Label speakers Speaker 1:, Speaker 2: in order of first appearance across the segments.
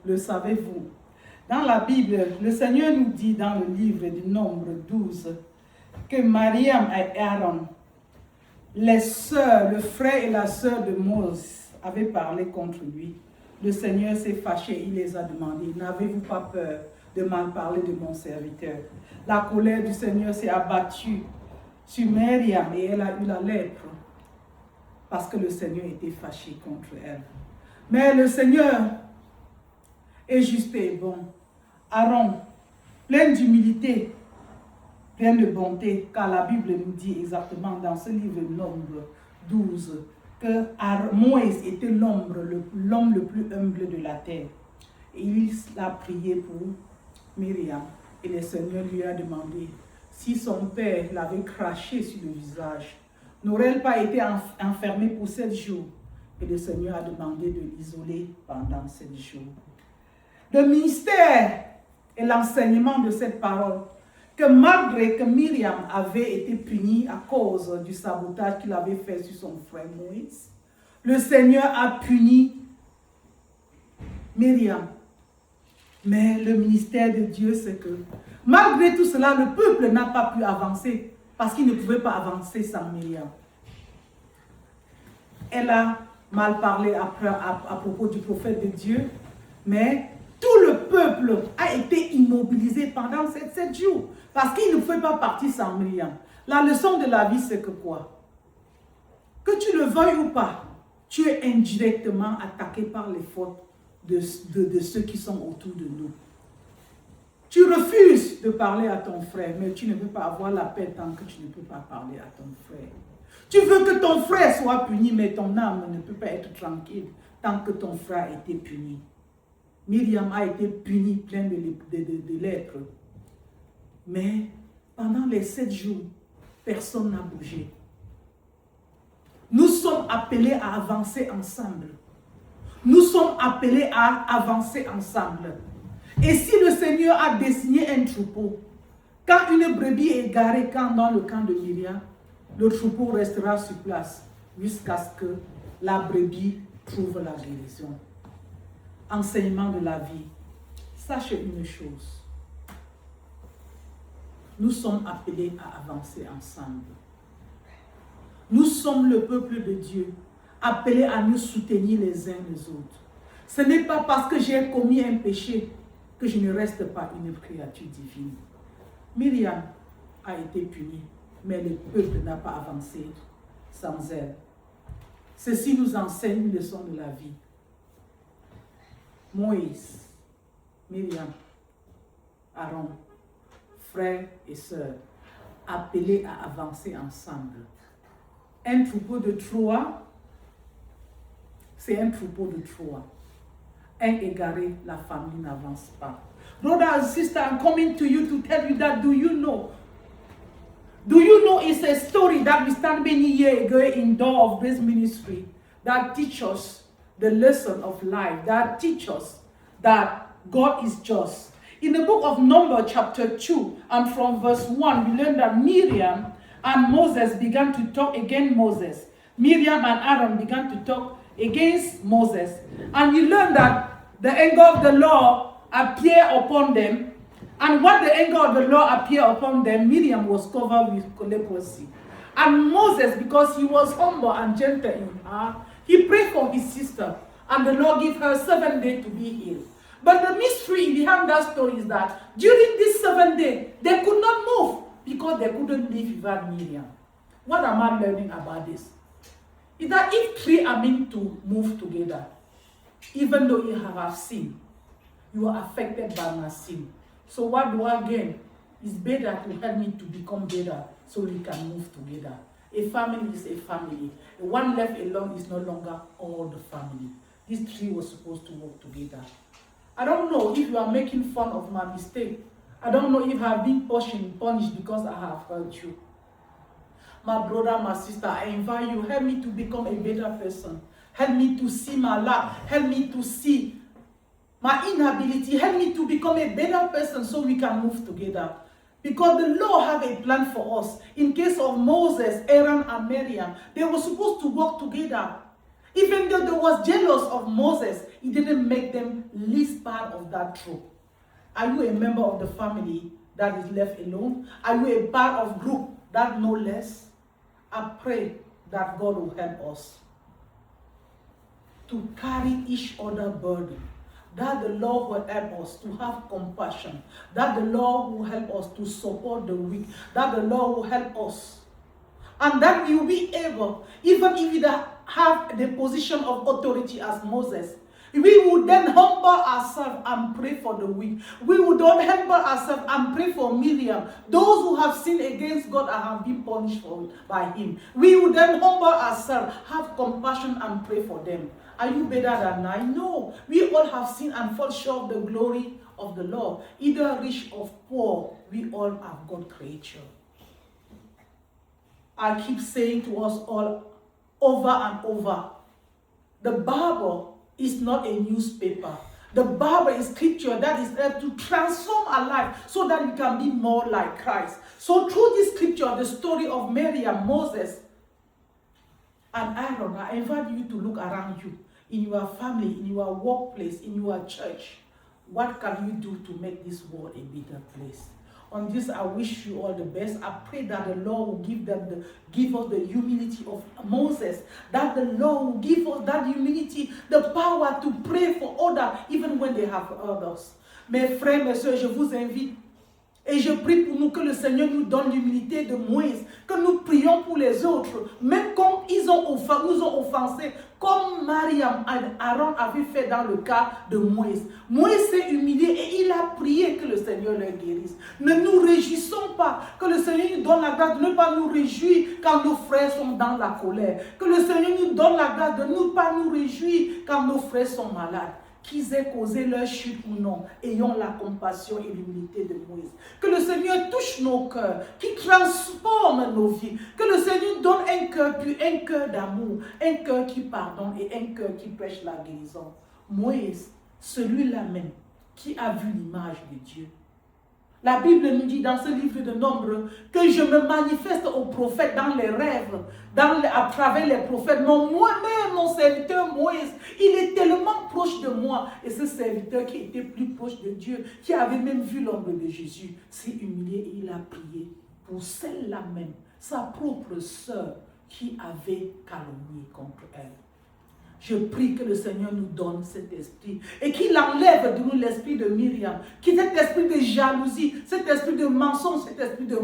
Speaker 1: le savez-vous? Dans la Bible, le Seigneur nous dit dans le livre du Nombre 12 que Mariam et Aaron, les sœurs, le frère et la sœur de Moïse avaient parlé contre lui. Le Seigneur s'est fâché, il les a demandé, n'avez-vous pas peur de mal parler de mon serviteur? La colère du Seigneur s'est abattue sur Myriam et elle a eu la lèpre parce que le Seigneur était fâché contre elle. Mais le Seigneur est juste et bon. Aaron, plein d'humilité, plein de bonté, car la Bible nous dit exactement dans ce livre Nombre 12 que Moïse était l'homme le plus humble de la terre. Et il a prié pour Myriam et le Seigneur lui a demandé si son père l'avait craché sur le visage, n'aurait-elle pas été enfermée pour 7 jours? Et le Seigneur a demandé de l'isoler pendant 7 jours. Le ministère et l'enseignement de cette parole, que malgré que Myriam avait été punie à cause du sabotage qu'il avait fait sur son frère Moïse, le Seigneur a puni Myriam. Mais le ministère de Dieu, c'est que malgré tout cela, le peuple n'a pas pu avancer parce qu'il ne pouvait pas avancer sans Myriam. Elle a mal parlé à propos du prophète de Dieu, mais tout le peuple a été immobilisé pendant 7 jours parce qu'il ne pouvait pas partir sans Myriam. La leçon de la vie, c'est que quoi? Que tu le veuilles ou pas, tu es indirectement attaqué par les fautes de ceux qui sont autour de nous. Tu refuses de parler à ton frère, mais tu ne peux pas avoir la paix tant que tu ne peux pas parler à ton frère. Tu veux que ton frère soit puni, mais ton âme ne peut pas être tranquille tant que ton frère a été puni. Myriam a été punie pleine de lèpre. Mais pendant les 7 jours, personne n'a bougé. Nous sommes appelés à avancer ensemble. Nous sommes appelés à avancer ensemble. Et si le Seigneur a dessiné un troupeau, quand une brebis est garée dans le camp de Myriam, le troupeau restera sur place jusqu'à ce que la brebis trouve la guérison. Enseignement de la vie. Sachez une chose. Nous sommes appelés à avancer ensemble. Nous sommes le peuple de Dieu, appelés à nous soutenir les uns les autres. Ce n'est pas parce que j'ai commis un péché que je ne reste pas une créature divine. Myriam a été punie, mais le peuple n'a pas avancé sans elle. Ceci nous enseigne une leçon de la vie. Moïse, Myriam, Aaron, frères et sœurs, appelés à avancer ensemble. Un troupeau de Troie, c'est un troupeau de Troie. Un égaré, la famille n'avance pas. Brother and sister, I'm coming to you to tell you that, do you know it's a story that we stand many years ago in door of this ministry that teach us the lesson of life, that teach us that God is just. In the book of Numbers chapter 2 and from verse 1, we learn that Miriam and Moses began to talk against Moses. Miriam and Aaron began to talk against Moses. And we learn that the anger of the Lord appeared upon them. And when the anger of the Lord appeared upon them, Miriam was covered with leprosy. And Moses, because he was humble and gentle in heart, he prayed for his sister. And the Lord gave her 7 days to be healed. But the mystery behind that story is that during these 7 days, they could not move because they couldn't live without Miriam. What am I learning about this? Is that if 3 are meant to move together, even though you have sinned, you are affected by my sin. So what do I gain? It's better to help me to become better so we can move together. A family is a family. One left alone is no longer all the family. These 3 were supposed to work together. I don't know if you are making fun of my mistake. I don't know if I have been punished because I have hurt you. My brother, my sister, I invite you, help me to become a better person. Help me to see my life. Help me to see my inability. Help me to become a better person so we can move together. Because the Lord have a plan for us. In case of Moses, Aaron, and Miriam, they were supposed to work together. Even though they was jealous of Moses, He didn't make them least part of that troop. Are you a member of the family that is left alone? Are you a part of group that know less? I pray that God will help us to carry each other burden, that the Lord will help us to have compassion, that the Lord will help us to support the weak, that the Lord will help us, and that we will be able, even if we have the position of authority as Moses, we would then humble ourselves and pray for the weak. We would then humble ourselves and pray for Miriam, those who have sinned against God and have been punished by him. We would then humble ourselves, have compassion and pray for them. Are you better than I? No. We all have sinned and fall short of the glory of the Lord. Either rich or poor, we all have God creature. I keep saying to us all over and over, the Bible is not a newspaper. The Bible is scripture that is there to transform our life so that we can be more like Christ. So through this scripture, the story of Miriam, Moses, and Aaron, I invite you to look around you, in your family, in your workplace, in your church. What can you do to make this world a better place? On this, I wish you all the best. I pray that the Lord will give us the humility of Moses, that the Lord will give us that humility, the power to pray for others, even when they have others. Mes frères, mes soeurs, je vous invite et je prie pour nous que le Seigneur nous donne l'humilité de Moïse, que nous prions pour les autres, même comme nous ont offensés, comme Mariam et Aaron avaient fait dans le cas de Moïse. Moïse s'est humilié et il a prié que le Seigneur le guérisse. Ne nous réjouissons pas, que le Seigneur nous donne la grâce de ne pas nous réjouir quand nos frères sont dans la colère. Que le Seigneur nous donne la grâce de ne pas nous réjouir quand nos frères sont malades. Qu'ils aient causé leur chute ou non, ayons la compassion et l'humilité de Moïse. Que le Seigneur touche nos cœurs, qu'il transforme nos vies. Que le Seigneur donne un cœur pur, un cœur d'amour, un cœur qui pardonne et un cœur qui prêche la guérison. Moïse, celui-là même qui a vu l'image de Dieu. La Bible nous dit dans ce livre de Nombres que je me manifeste aux prophètes dans les rêves, à travers les prophètes. Non, moi-même, mon serviteur Moïse, il est tellement proche de moi. Et ce serviteur qui était plus proche de Dieu, qui avait même vu l'ombre de Jésus, s'est humilié et il a prié pour celle-là même, sa propre sœur qui avait calomnié contre elle. Je prie que le Seigneur nous donne cet esprit et qu'il enlève de nous l'esprit de Myriam, cet esprit de jalousie, cet esprit de mensonge, cet esprit de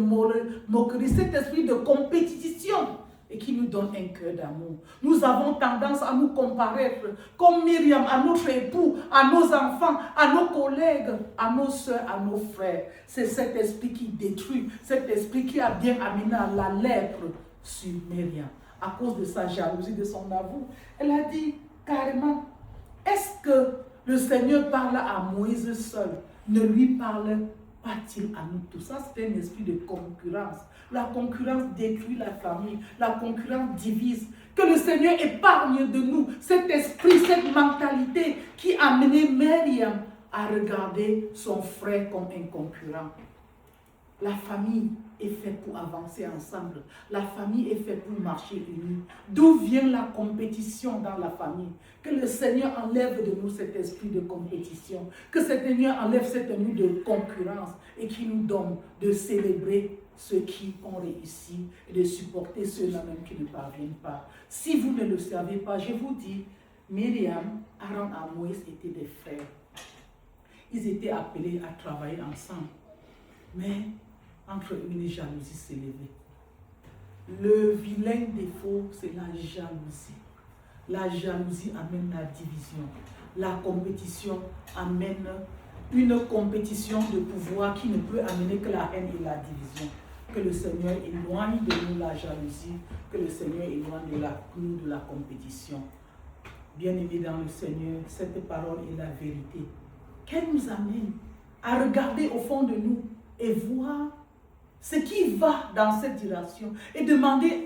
Speaker 1: moquerie, cet esprit de compétition et qu'il nous donne un cœur d'amour. Nous avons tendance à nous comparer comme Myriam à notre époux, à nos enfants, à nos collègues, à nos soeurs, à nos frères. C'est cet esprit qui détruit, cet esprit qui a bien amené à la lèpre sur Myriam. À cause de sa jalousie, de son avou. Elle a dit carrément, est-ce que le Seigneur parle à Moïse seul? Ne lui parle pas-il à nous tous? Ça, c'est un esprit de concurrence. La concurrence détruit la famille. La concurrence divise. Que le Seigneur épargne de nous cet esprit, cette mentalité qui a amené Myriam à regarder son frère comme un concurrent. La famille est faite pour avancer ensemble. La famille est faite pour marcher unis. D'où vient la compétition dans la famille? Que le Seigneur enlève de nous cet esprit de compétition. Que le Seigneur enlève cette tenue de concurrence et qu'il nous donne de célébrer ceux qui ont réussi et de supporter ceux-là même qui ne parviennent pas. Si vous ne le savez pas, je vous dis, Myriam, Aaron et Moïse étaient des frères. Ils étaient appelés à travailler ensemble. Mais entre eux, une jalousie s'est levée. Le vilain défaut, c'est la jalousie. La jalousie amène la division. La compétition amène une compétition de pouvoir qui ne peut amener que la haine et la division. Que le Seigneur éloigne de nous la jalousie, que le Seigneur éloigne de nous de la compétition. Bien-aimés dans le Seigneur, cette parole est la vérité. Qu'elle nous amène à regarder au fond de nous et voir ce qui va dans cette direction et demander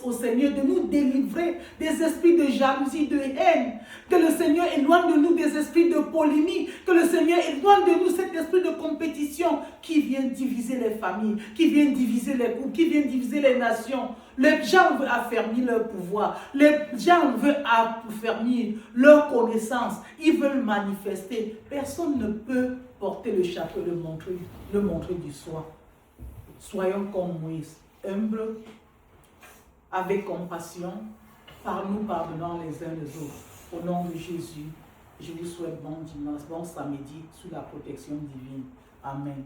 Speaker 1: au Seigneur de nous délivrer des esprits de jalousie, de haine, que le Seigneur éloigne de nous des esprits de polémique, que le Seigneur éloigne de nous cet esprit de compétition qui vient diviser les familles, qui vient diviser les couples, qui vient diviser les nations. Les gens veulent affermir leur pouvoir, les gens veulent affermir leur connaissance, ils veulent manifester. Personne ne peut porter le chapeau, le montrer du soi. Soyons comme Moïse, humbles, avec compassion, par nous pardonnant les uns les autres. Au nom de Jésus, je vous souhaite bon dimanche, bon samedi, sous la protection divine. Amen.